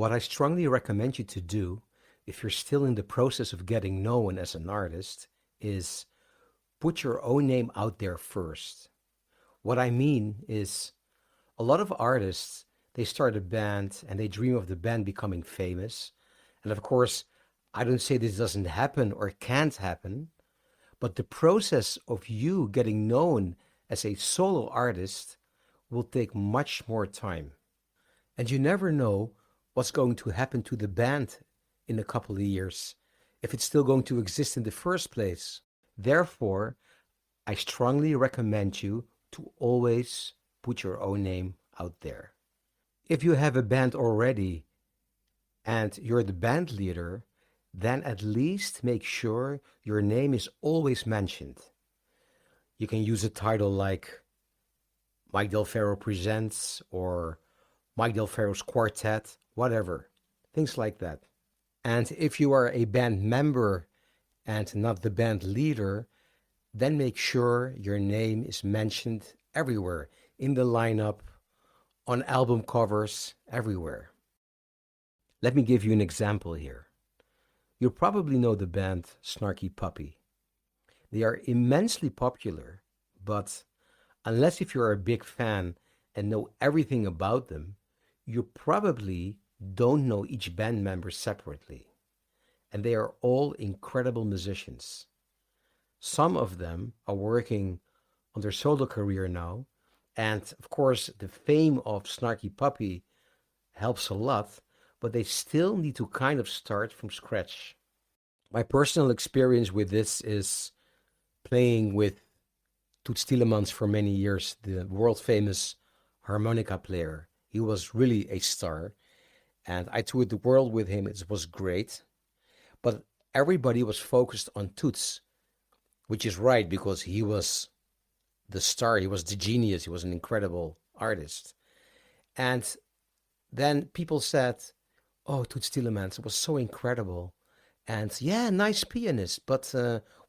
What I strongly recommend you to do, if you're still in the process of getting known as an artist, is put your own name out there first. What I mean is, a lot of artists, they start a band and they dream of the band becoming famous. And of course, I don't say this doesn't happen or can't happen, but the process of you getting known as a solo artist will take much more time. And you never know what's going to happen to the band in a couple of years, if it's still going to exist in the first place. Therefore, I strongly recommend you to always put your own name out there. If you have a band already and you're the band leader, then at least make sure your name is always mentioned. You can use a title like Mike Del Ferro Presents or Mike Del Ferro's Quartet, whatever, things like that. And if you are a band member and not the band leader, then make sure your name is mentioned everywhere, in the lineup, on album covers, everywhere. Let me give you an example here. You probably know the band Snarky Puppy. They are immensely popular, but unless if you're a big fan and know everything about them, you probably don't know each band member separately. And they are all incredible musicians. Some of them are working on their solo career now. And of course, the fame of Snarky Puppy helps a lot, but they still need to kind of start from scratch. My personal experience with this is playing with Toots Thielemans for many years, the world famous harmonica player. He was really a star, and I toured the world with him. It was great, but everybody was focused on Toots, which is right because he was the star, he was the genius, he was an incredible artist. And then people said, oh, Toots Thielemans was so incredible. And yeah, nice pianist, but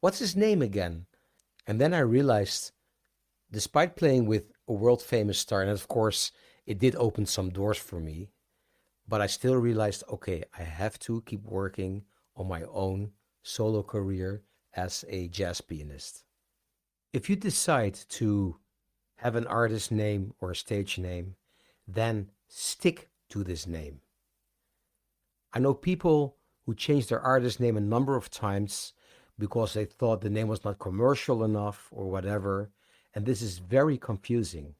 what's his name again? And then I realized, despite playing with a world famous star, and of course it did open some doors for me, but I still realized, okay, I have to keep working on my own solo career as a jazz pianist. If you decide to have an artist name or a stage name, then stick to this name. I know people who changed their artist name a number of times because they thought the name was not commercial enough or whatever, and this is very confusing.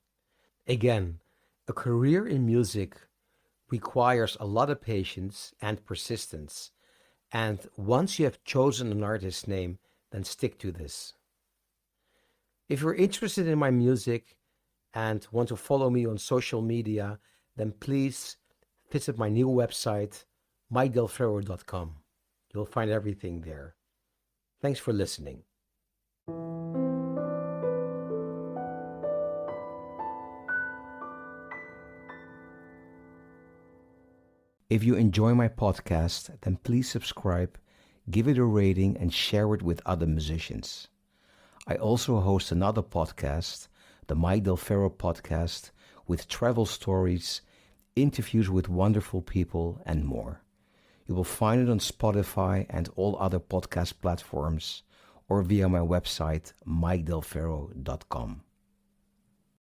Again, a career in music requires a lot of patience and persistence, and once you have chosen an artist name, then stick to this. If you're interested in my music and want to follow me on social media, then please visit my new website, mikedelferro.com. You'll find everything there. Thanks for listening. If you enjoy my podcast, then please subscribe, give it a rating, and share it with other musicians. I also host another podcast, the Mike Del Ferro podcast, with travel stories, interviews with wonderful people, and more. You will find it on Spotify and all other podcast platforms or via my website, mikedelferro.com.